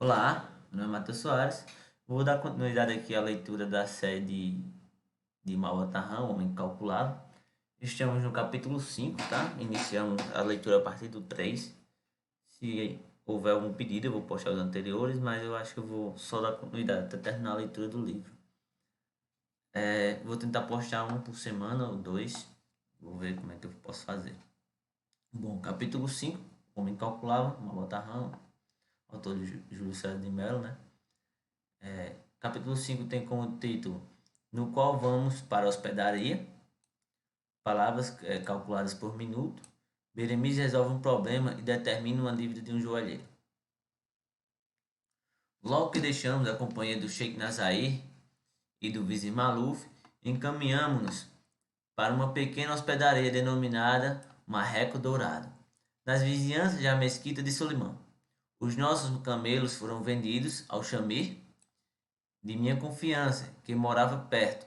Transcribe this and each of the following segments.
Olá, meu nome é Matheus Soares. Vou dar continuidade aqui à leitura da série de Mauatarrão, Homem Incalculável. Estamos no capítulo 5, tá? Iniciamos a leitura a partir do 3. Se houver algum pedido, eu vou postar os anteriores, mas eu acho que eu vou só dar continuidade até terminar a leitura do livro. Vou tentar postar um por semana ou dois. Vou ver como é que eu posso fazer. Bom, capítulo 5, Homem Incalculável, Mauatarrão, autor de Júlio César de Mello, né? Capítulo 5 tem como título No qual vamos para a hospedaria, palavras calculadas por minuto. Beremiz resolve um problema e determina uma dívida de um joalheiro. Logo que deixamos a companhia do Sheikh Nazair e do Vizir Maluf, encaminhamos-nos para uma pequena hospedaria denominada Marreco Dourado, nas vizinhanças da mesquita de Solimão. Os nossos camelos foram vendidos ao Chamir de minha confiança, que morava perto.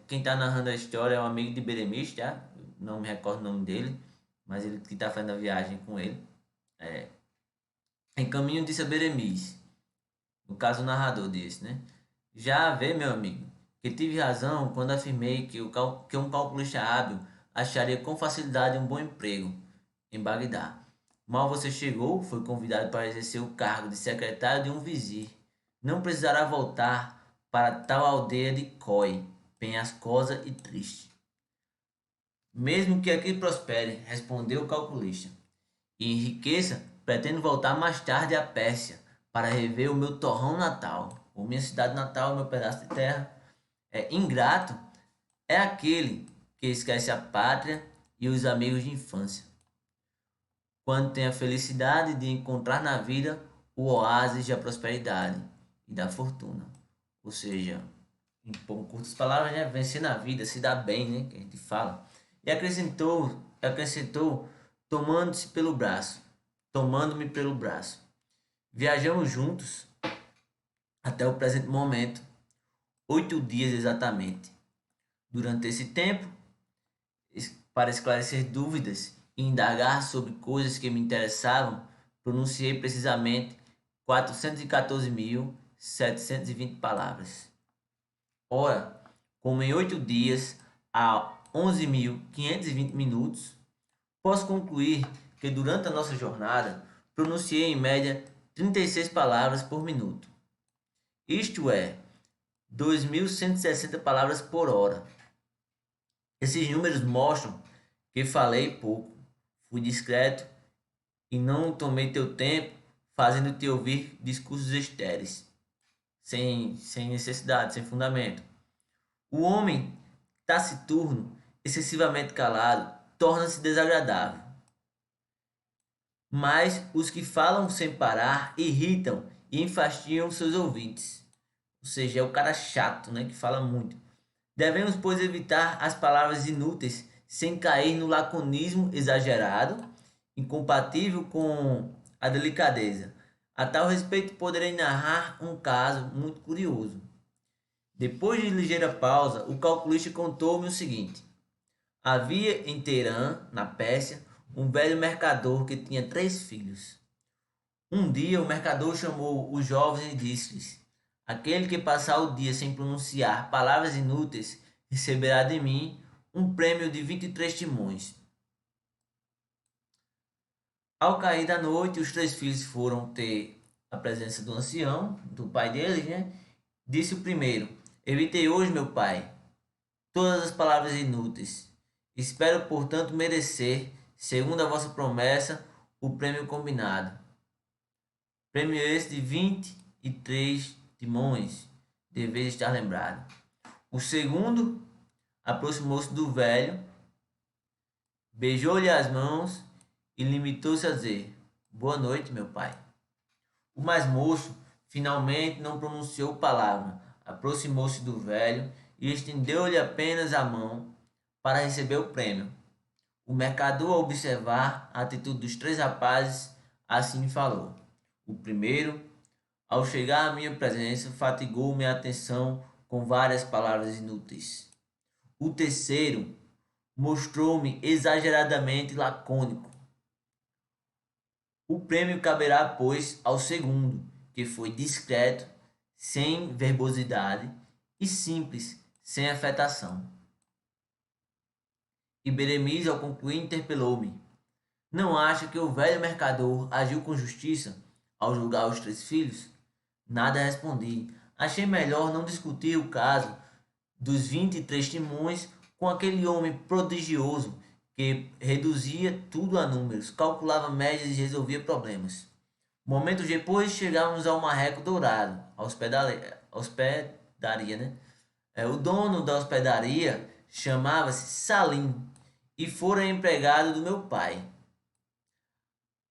Quem está narrando a história é um amigo de Beremiz, tá? Não me recordo o nome dele, mas ele que está fazendo a viagem com ele. É, Em caminho disse a Beremiz, no caso o narrador disse, né? Já vê, meu amigo, que tive razão quando afirmei que um calculista hábil acharia com facilidade um bom emprego em Bagdá. Mal você chegou, foi convidado para exercer o cargo de secretário de um vizir. Não precisará voltar para tal aldeia de Coi, penhascosa e triste. Mesmo que aqui prospere, respondeu o calculista, e enriqueça, pretendo voltar mais tarde à Pérsia para rever o meu torrão natal, ou minha cidade natal, meu pedaço de terra. Ingrato é aquele que esquece a pátria e os amigos de infância, quando tem a felicidade de encontrar na vida o oásis da prosperidade e da fortuna. Ou seja, em curtas palavras, né? Vencer na vida, se dar bem, né? Que a gente fala. E acrescentou tomando-se pelo braço, tomando-me pelo braço. Viajamos juntos até o presente momento, 8 dias exatamente. Durante esse tempo, para esclarecer dúvidas e indagar sobre coisas que me interessavam, pronunciei precisamente 414.720 palavras. Ora, como em 8 dias há 11.520 minutos, posso concluir que durante a nossa jornada pronunciei em média 36 palavras por minuto. Isto é, 2.160 palavras por hora. Esses números mostram que falei pouco, fui discreto e não tomei teu tempo fazendo-te ouvir discursos estéreis, sem necessidade, sem fundamento. O homem taciturno, excessivamente calado, torna-se desagradável. Mas os que falam sem parar irritam e enfastiam seus ouvintes. Ou seja, é o cara chato, né, que fala muito. Devemos, pois, evitar as palavras inúteis sem cair no laconismo exagerado, incompatível com a delicadeza. A tal respeito, poderei narrar um caso muito curioso. Depois de ligeira pausa, o calculista contou-me o seguinte: havia em Teherã, na Pérsia, um velho mercador que tinha 3 filhos. Um dia o mercador chamou os jovens e disse-lhes: aquele que passar o dia sem pronunciar palavras inúteis receberá de mim um prêmio de 23 timões. Ao cair da noite, os 3 filhos foram ter a presença do ancião, do pai deles, né? Disse o primeiro: evitei hoje, meu pai, todas as palavras inúteis. Espero, portanto, merecer, segundo a vossa promessa, o prêmio combinado. Prêmio esse de 23 timões, deveis estar lembrado. O segundo aproximou-se do velho, beijou-lhe as mãos e limitou-se a dizer: boa noite, meu pai. O mais moço finalmente não pronunciou palavra, aproximou-se do velho e estendeu-lhe apenas a mão para receber o prêmio. O mercador, ao observar a atitude dos 3 rapazes, assim falou: o primeiro, ao chegar à minha presença, fatigou minha atenção com várias palavras inúteis. O terceiro mostrou-me exageradamente lacônico. O prêmio caberá, pois, ao segundo, que foi discreto, sem verbosidade e simples, sem afetação. E Beremiz, ao concluir, interpelou-me: não acha que o velho mercador agiu com justiça ao julgar os 3 filhos? Nada respondi. Achei melhor não discutir o caso dos 23 timões com aquele homem prodigioso que reduzia tudo a números, calculava médias e resolvia problemas. Momentos depois chegávamos ao Marreco Dourado, a hospedaria, né? O dono da hospedaria chamava-se Salim e fora empregado do meu pai.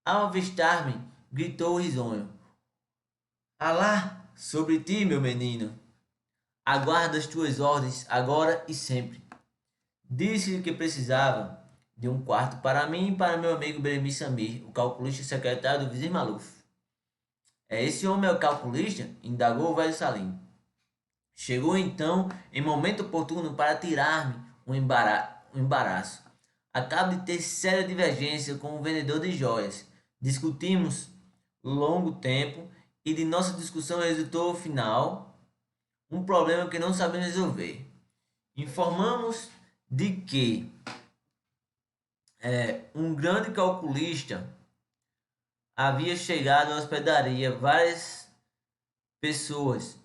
Ao avistar-me, gritou risonho: Alá sobre ti, meu menino! Aguardo as tuas ordens agora e sempre. Disse-lhe que precisava de um quarto para mim e para meu amigo Beremi Samir, o calculista secretário do Vizir Maluf. Esse homem é o calculista? Indagou o velho Salim. Chegou então em momento oportuno para tirar-me um embaraço. Acabo de ter séria divergência com o vendedor de joias. Discutimos longo tempo e de nossa discussão resultou, ao final, um problema que não sabemos resolver. Informamos de que um grande calculista havia chegado à hospedaria. Várias pessoas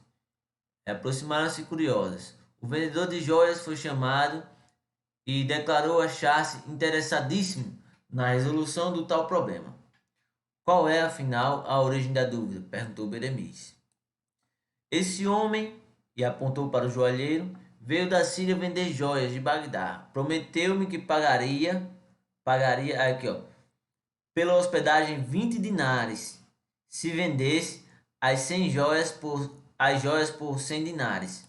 aproximaram-se curiosas. O vendedor de joias foi chamado e declarou achar-se interessadíssimo na resolução do tal problema. Qual é, afinal, a origem da dúvida? Perguntou Beremiz. Esse homem, e apontou para o joalheiro, veio da Síria vender joias de Bagdá. Prometeu-me que pagaria aqui, ó, pela hospedagem 20 dinares, se vendesse as joias por 100 dinares,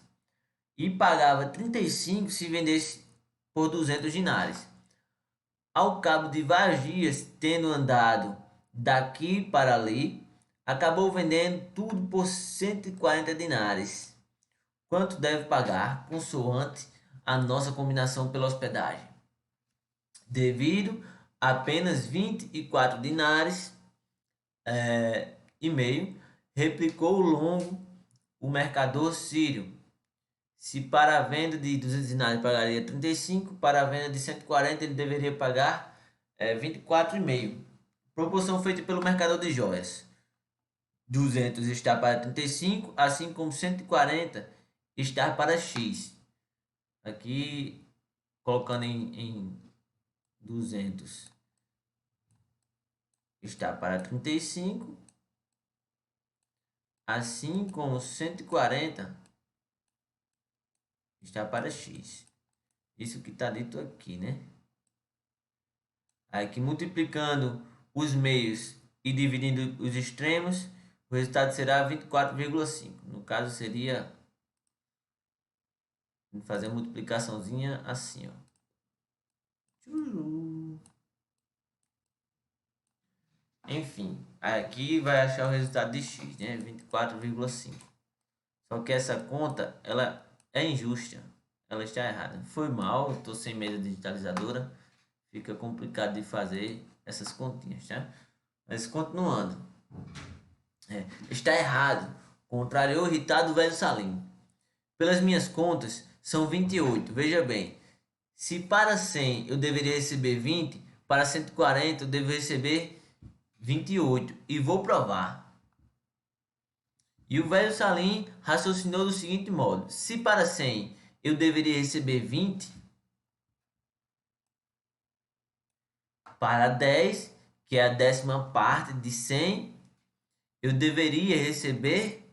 e pagava 35 se vendesse por 200 dinares. Ao cabo de vários dias, tendo andado daqui para ali, acabou vendendo tudo por 140 dinares. Quanto deve pagar, consoante a nossa combinação pela hospedagem? Devido a apenas 24 dinares e meio, replicou o mercador sírio. Se para a venda de 200 dinares pagaria 35, para a venda de 140 ele deveria pagar 24,5. Proporção feita pelo mercador de joias. 200 está para 35, assim como 140 está para X. Aqui, colocando em 200 está para 35, assim como 140 está para X. Isso que está dito aqui, né? Aqui, multiplicando os meios e dividindo os extremos, o resultado será 24,5. No caso, seria fazer a multiplicaçãozinha assim, ó. Enfim, aqui vai achar o resultado de x, né? 24,5. Só que essa conta, ela é injusta. Ela está errada. Foi mal, estou sem mesa digitalizadora. Fica complicado de fazer essas continhas, tá? Mas continuando. Está errado. Contrariou o irritado velho Salim. Pelas minhas contas, são 28. Veja bem. Se para 100 eu deveria receber 20, para 140 eu devo receber 28. E vou provar. E o velho Salim raciocinou do seguinte modo: se para 100 eu deveria receber 20, para 10, que é a 10ª parte de 100, eu deveria receber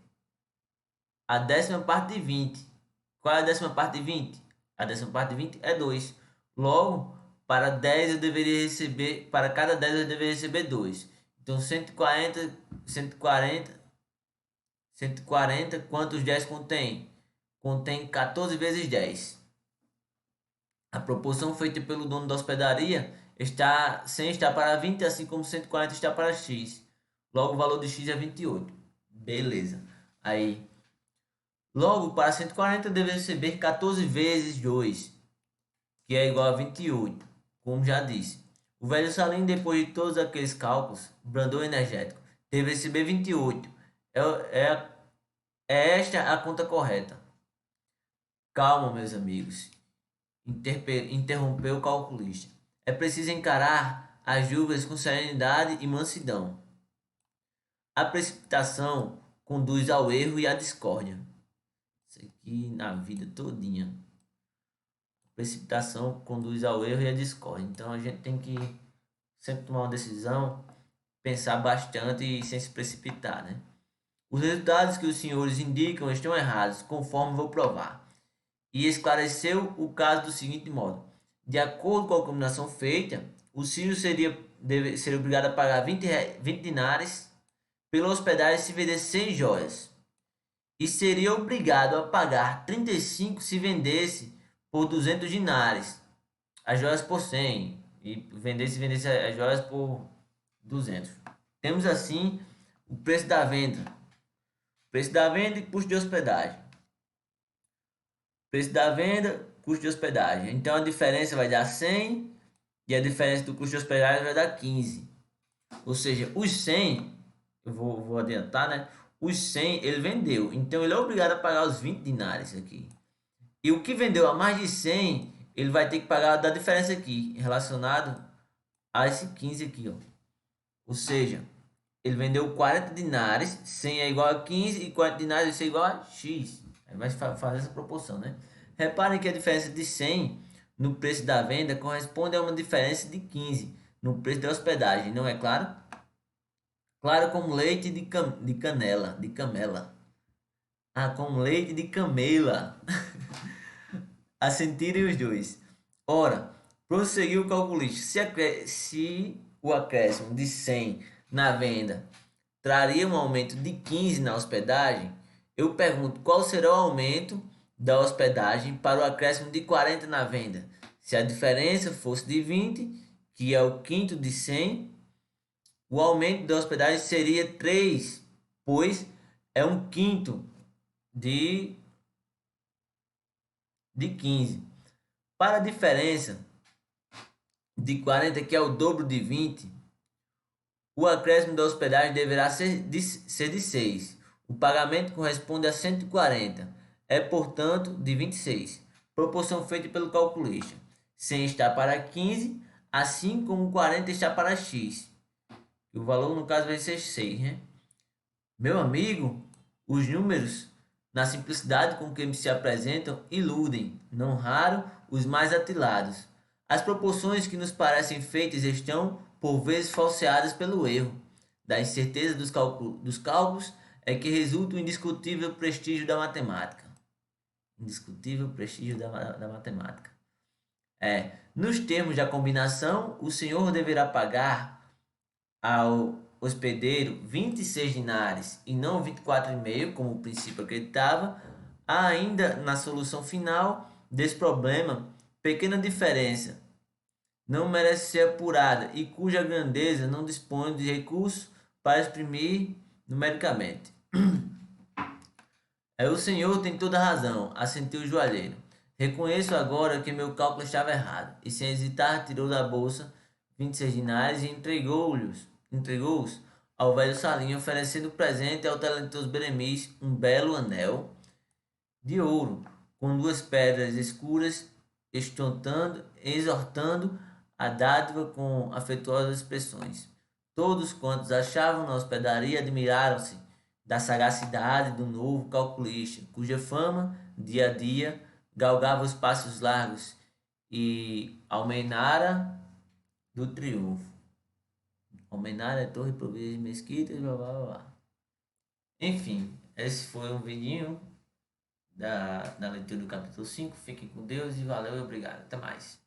a 10ª parte de 20. Qual é a 10ª parte de 20? A 10ª parte de 20 é 2. Logo, para 10 eu deveria receber, para cada 10 eu deveria receber 2. Então 140, quantos 10 contém? Contém 14 vezes 10. A proporção feita pelo dono da hospedaria está 100 está para 20, assim como 140 está para x. Logo, o valor de x é 28. Beleza. Aí, logo, para 140 eu devo receber 14 vezes 2, que é igual a 28, como já disse. O velho Salim, depois de todos aqueles cálculos, brandou energético, deve receber 28. É, é, é esta a conta correta. Calma, meus amigos, interrompeu o calculista. É preciso encarar as dúvidas com serenidade e mansidão. A precipitação conduz ao erro e à discórdia. Isso aqui na vida todinha. A precipitação conduz ao erro e à discórdia. Então a gente tem que sempre tomar uma decisão, pensar bastante e sem se precipitar, né? Os resultados que os senhores indicam estão errados, conforme vou provar. E esclareceu o caso do seguinte modo: de acordo com a combinação feita, o Círio seria obrigado a pagar 20 dinares pela hospedagem se vender 100 joias, e seria obrigado a pagar 35 se vendesse por 200 dinares, as joias por 100, e vendesse as joias por 200. Temos assim o preço da venda. Preço da venda e custo de hospedagem. Preço da venda, custo de hospedagem. Então a diferença vai dar 100 e a diferença do custo de hospedagem vai dar 15. Ou seja, os 100, eu vou adiantar, né? Os 100 ele vendeu, então ele é obrigado a pagar os 20 dinares aqui. E o que vendeu a mais de 100, ele vai ter que pagar da diferença aqui, relacionado a esse 15 aqui, ó. Ou seja, ele vendeu 40 dinares, 100 é igual a 15 e 40 dinares é igual a X. Aí vai fazer essa proporção, né? Reparem que a diferença de 100 no preço da venda corresponde a uma diferença de 15 no preço da hospedagem, não é claro? Claro como leite de canela, de camela. Ah, como leite de camela. Assentirem os dois. Ora, prosseguiu o calculista. Se o acréscimo de 100 na venda traria um aumento de 15 na hospedagem, eu pergunto qual será o aumento da hospedagem para o acréscimo de 40 na venda. Se a diferença fosse de 20, que é o quinto de 100, o aumento da hospedagem seria 3, pois é um quinto de 15. Para a diferença de 40, que é o dobro de 20, o acréscimo da hospedagem deverá ser de 6. O pagamento corresponde a 140. É, portanto, de 26. Proporção feita pelo calculista. 100 está para 15, assim como 40 está para x. O valor, no caso, vai ser 6, né? Meu amigo, os números, na simplicidade com que se apresentam, iludem, não raro, os mais atilados. As proporções que nos parecem feitas estão, por vezes, falseadas pelo erro. Da incerteza dos cálculos é que resulta o indiscutível prestígio da matemática. Indiscutível prestígio da matemática. Nos termos da combinação, o senhor deverá pagar ao hospedeiro 26 dinares e não 24,5, como o princípio acreditava. Há ainda na solução final desse problema pequena diferença, não merece ser apurada e cuja grandeza não dispõe de recursos para exprimir numericamente. O senhor tem toda a razão, assentiu o joalheiro. Reconheço agora que meu cálculo estava errado, e sem hesitar tirou da bolsa 26 dinares e entregou-os ao velho Salim, oferecendo presente ao talentoso Beremis um belo anel de ouro, com 2 pedras escuras, exortando a dádiva com afetuosas expressões. Todos quantos achavam na hospedaria admiraram-se da sagacidade do novo calculista, cuja fama, dia a dia, galgava os passos largos e Almenara do triunfo. Almenara é torre, provida de mesquitas, blá blá blá. Enfim, esse foi um vidinho da leitura do capítulo 5. Fiquem com Deus e valeu e obrigado. Até mais.